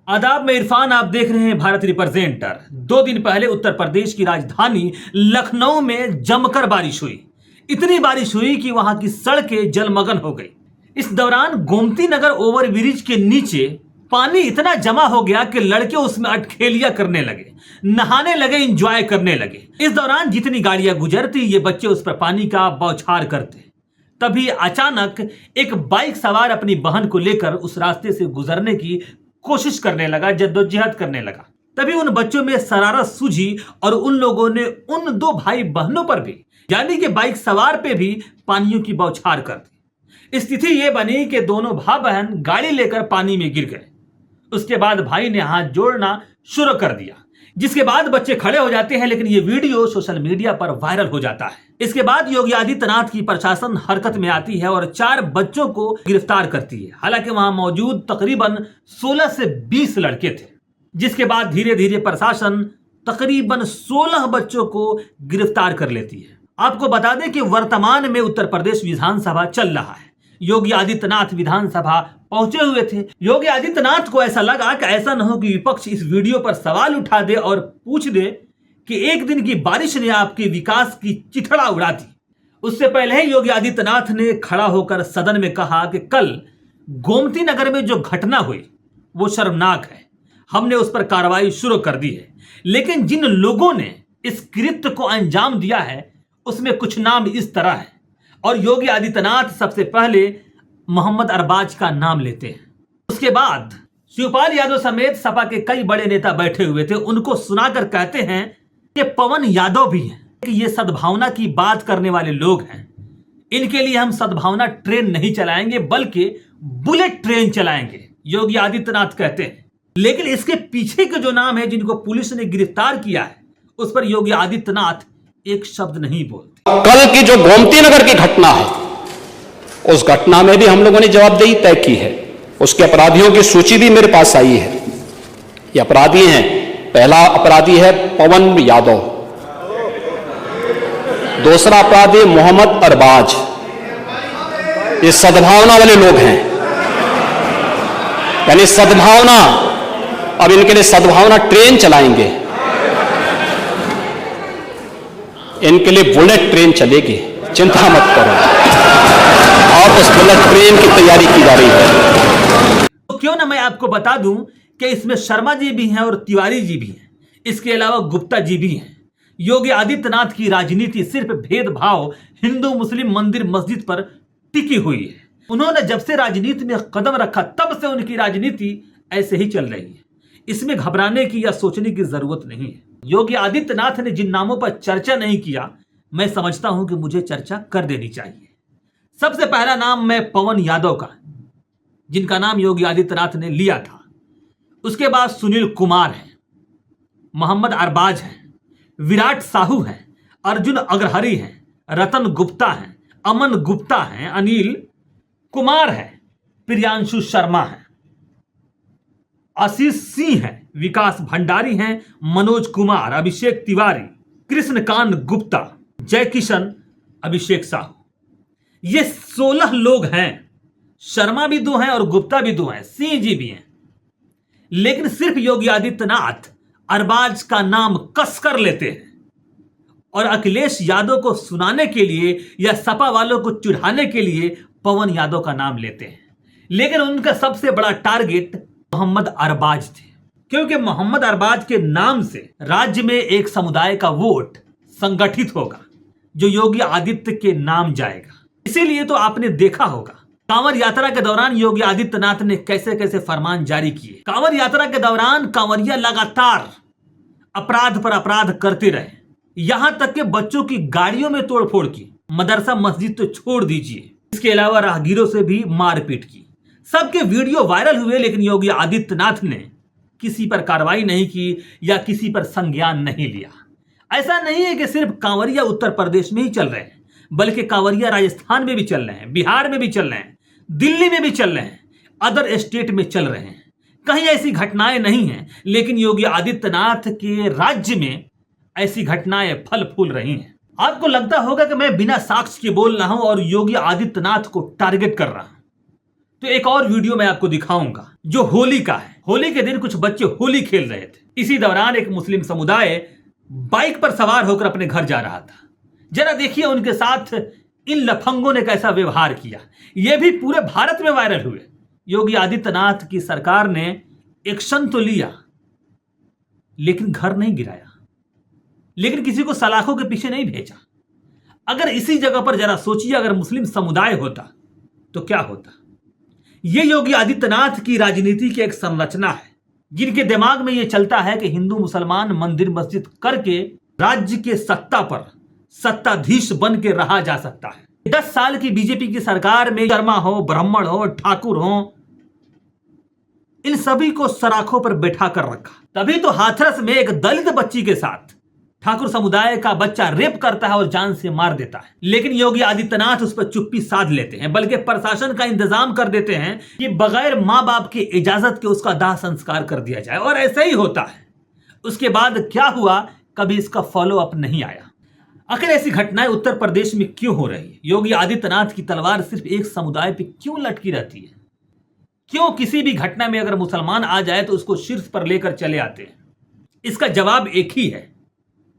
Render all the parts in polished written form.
आदाब में इरफान, आप देख रहे हैं भारत रिप्रेजेंटर। 2 दिन पहले उत्तर प्रदेश की राजधानी लखनऊ में जमकर बारिश हुई। इतनी बारिश हुई कि वहां की सड़कें जलमग्न हो गई। इस दौरान गोमती नगर ओवरब्रिज के नीचे पानी इतना जमा हो गया कि लड़के उसमें अटखेलियां करने लगे, नहाने लगे, एंजॉय करने लगे। इस दौरान जितनी गाड़ियां गुजरती ये बच्चे उस पर पानी का बौछार करते। तभी अचानक एक बाइक सवार अपनी बहन को लेकर उस रास्ते से गुजरने की कोशिश करने लगा, जद्दोजहद करने लगा। तभी उन बच्चों में शरारत सूझी और उन लोगों ने उन 2 भाई बहनों पर भी, यानी कि बाइक सवार पे भी पानियों की बौछार कर दी। स्थिति यह बनी कि दोनों भाई बहन गाड़ी लेकर पानी में गिर गए। उसके बाद भाई ने हाथ जोड़ना शुरू कर दिया, जिसके बाद बच्चे खड़े हो जाते हैं, लेकिन ये वीडियो सोशल मीडिया पर वायरल हो जाता है। इसके बाद योगी आदित्यनाथ की प्रशासन हरकत में आती है और 4 बच्चों को गिरफ्तार करती है। हालांकि वहां मौजूद तकरीबन 16 से 20 लड़के थे। जिसके बाद धीरे धीरे प्रशासन तकरीबन 16 बच्चों को गिरफ्तार कर लेती है। आपको बता दें कि वर्तमान में उत्तर प्रदेश विधानसभा चल रहा है। योगी आदित्यनाथ विधानसभा पहुंचे हुए थे। योगी आदित्यनाथ को ऐसा लगा कि ऐसा न हो कि विपक्ष इस वीडियो पर सवाल उठा दे और पूछ दे कि एक दिन की बारिश ने आपके विकास की चिथड़ा उड़ा दी। उससे पहले ही योगी आदित्यनाथ ने खड़ा होकर सदन में कहा कि कल गोमती नगर में जो घटना हुई वो शर्मनाक है। हमने उस पर कार्रवाई शुरू कर दी है, लेकिन जिन लोगों ने इस कृत्य को अंजाम दिया है उसमें कुछ नाम इस तरह है। और योगी आदित्यनाथ सबसे पहले मोहम्मद अरबाज का नाम लेते हैं। उसके बाद शिवपाल यादव समेत सपा के कई बड़े नेता बैठे हुए थे। उनको सुनाकर कहते हैं कि पवन यादव भी हैं, कि ये सद्भावना की बात करने वाले लोग हैं। इनके लिए हम सद्भावना ट्रेन नहीं चलाएंगे बल्कि बुलेट ट्रेन चलाएंगे, योगी आदित्यनाथ कहते हैं। लेकिन इसके पीछे के जो नाम है जिनको पुलिस ने गिरफ्तार किया है उस पर योगी आदित्यनाथ एक शब्द नहीं बोलते। कल की जो गोमती नगर की घटना है उस घटना में भी हम लोगों ने जवाबदेही तय की है। उसके अपराधियों की सूची भी मेरे पास आई है। ये अपराधी हैं। पहला अपराधी है पवन यादव, दूसरा अपराधी मोहम्मद अरबाज। ये सद्भावना वाले लोग हैं, यानी सद्भावना। अब इनके लिए सद्भावना ट्रेन चलाएंगे, इनके लिए बुलेट ट्रेन चलेगी, चिंता मत करो। और उस बुलेट ट्रेन की तैयारी की जा रही है। तो क्यों ना मैं आपको बता दूं कि इसमें शर्मा जी भी हैं और तिवारी जी भी हैं, इसके अलावा गुप्ता जी भी हैं। योगी आदित्यनाथ की राजनीति सिर्फ भेदभाव हिंदू मुस्लिम मंदिर मस्जिद पर टिकी हुई है। उन्होंने जब से राजनीति में कदम रखा तब से उनकी राजनीति ऐसे ही चल रही है। इसमें घबराने की या सोचने की जरूरत नहीं है। योगी आदित्यनाथ ने जिन नामों पर चर्चा नहीं किया, मैं समझता हूं कि मुझे चर्चा कर देनी चाहिए। सबसे पहला नाम मैं पवन यादव का, जिनका नाम योगी आदित्यनाथ ने लिया था। उसके बाद सुनील कुमार है, मोहम्मद अरबाज हैं, विराट साहू हैं, अर्जुन अग्रहरी हैं, रतन गुप्ता हैं, अमन गुप्ता हैं, अनिल कुमार हैं, प्रियांशु शर्मा हैं, आशीष सिंह हैं, विकास भंडारी हैं, मनोज कुमार, अभिषेक तिवारी, कृष्णकांत गुप्ता, जय किशन, अभिषेक साहू। ये 16 लोग हैं। शर्मा भी 2 हैं और गुप्ता भी 2 हैं, सिंह जी भी हैं। लेकिन सिर्फ योगी आदित्यनाथ अरबाज का नाम कसकर लेते हैं और अखिलेश यादव को सुनाने के लिए या सपा वालों को चिढ़ाने के लिए पवन यादव का नाम लेते हैं। लेकिन उनका सबसे बड़ा टारगेट मोहम्मद अरबाज थे, क्योंकि मोहम्मद अरबाज के नाम से राज्य में एक समुदाय का वोट संगठित होगा जो योगी आदित्य के नाम जाएगा। इसीलिए तो आपने देखा होगा कांवड़ यात्रा के दौरान योगी आदित्यनाथ ने कैसे कैसे फरमान जारी किए। कांवड़ यात्रा के दौरान कांवड़िया लगातार अपराध पर अपराध करते रहे, यहां तक कि बच्चों की गाड़ियों में तोड़फोड़ की, मदरसा मस्जिद तो छोड़ दीजिए, इसके अलावा राहगीरों से भी मारपीट की। सबके वीडियो वायरल हुए, लेकिन योगी आदित्यनाथ ने किसी पर कार्रवाई नहीं की या किसी पर संज्ञान नहीं लिया। ऐसा नहीं है कि सिर्फ कांवरिया उत्तर प्रदेश में ही चल रहे हैं, बल्कि कांवरिया राजस्थान में भी चल रहे हैं, बिहार में भी चल रहे हैं, दिल्ली में भी चल रहे हैं, अदर स्टेट में चल रहे हैं। कहीं ऐसी घटनाएं नहीं हैं, लेकिन योगी आदित्यनाथ के राज्य में ऐसी घटनाएं फल फूल रही हैं। आपको लगता होगा कि मैं बिना साक्ष्य के बोल रहा हूं और योगी आदित्यनाथ को टारगेट कर रहा हूं। तो एक और वीडियो मैं आपको दिखाऊंगा जो होली का है। होली के दिन कुछ बच्चे होली खेल रहे थे। इसी दौरान एक मुस्लिम समुदाय बाइक पर सवार होकर अपने घर जा रहा था। जरा देखिए उनके साथ इन लफंगों ने कैसा व्यवहार किया। यह भी पूरे भारत में वायरल हुए। योगी आदित्यनाथ की सरकार ने एक्शन तो लिया लेकिन घर नहीं गिराया, लेकिन किसी को सलाखों के पीछे नहीं भेजा। अगर इसी जगह पर जरा सोचिए, अगर मुस्लिम समुदाय होता तो क्या होता। यह योगी आदित्यनाथ की राजनीति की एक संरचना है, जिनके दिमाग में यह चलता है कि हिंदू मुसलमान मंदिर मस्जिद करके राज्य के सत्ता पर सत्ताधीश बन के रहा जा सकता है। 10 साल की बीजेपी की सरकार में शर्मा हो, ब्राह्मण हो, ठाकुर हो, इन सभी को सराखों पर बैठा कर रखा। तभी तो हाथरस में एक दलित बच्ची के साथ ठाकुर समुदाय का बच्चा रेप करता है और जान से मार देता है। लेकिन योगी आदित्यनाथ उस पर चुप्पी साध लेते हैं, बल्कि प्रशासन का इंतजाम कर देते हैं कि बगैर मां बाप की इजाजत के उसका दाह संस्कार कर दिया जाए। और ऐसा ही होता है। उसके बाद क्या हुआ, कभी इसका फॉलो अप नहीं आया। आखिर ऐसी घटनाएं उत्तर प्रदेश में क्यों हो रही है? योगी आदित्यनाथ की तलवार सिर्फ एक समुदाय पर क्यों लटकी रहती है? क्यों किसी भी घटना में अगर मुसलमान आ जाए तो उसको शीर्ष पर लेकर चले आते हैं? इसका जवाब एक ही है,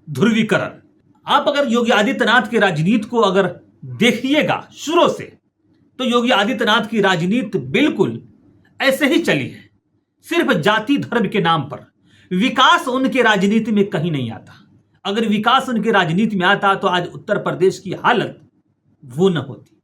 ध्रुवीकरण। आप अगर योगी आदित्यनाथ की राजनीति को अगर देखिएगा शुरू से, तो योगी आदित्यनाथ की राजनीति बिल्कुल ऐसे ही चली है, सिर्फ जाति धर्म के नाम पर। विकास उनके राजनीति में कहीं नहीं आता। अगर विकास उनके राजनीति में आता तो आज उत्तर प्रदेश की हालत वो न होती,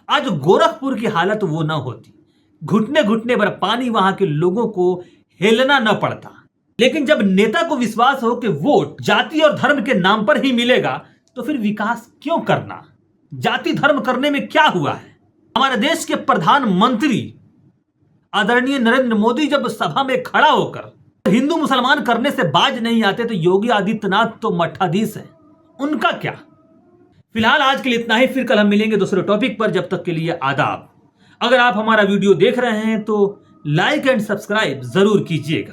आज गोरखपुर की हालत वो न होती। घुटने घुटने भर पानी वहां के लोगों को हेलना न पड़ता। लेकिन जब नेता को विश्वास हो कि वोट जाति और धर्म के नाम पर ही मिलेगा, तो फिर विकास क्यों करना? जाति धर्म करने में क्या हुआ है? हमारे देश के प्रधानमंत्री आदरणीय नरेंद्र मोदी जब सभा में खड़ा होकर हिंदू मुसलमान करने से बाज नहीं आते, तो योगी आदित्यनाथ तो मठाधीश है, उनका क्या? फिलहाल आज के लिए इतना ही, फिर कल हम मिलेंगे दूसरे टॉपिक पर। जब तक के लिए आदाब। अगर आप हमारा वीडियो देख रहे हैं तो लाइक एंड सब्सक्राइब जरूर कीजिएगा।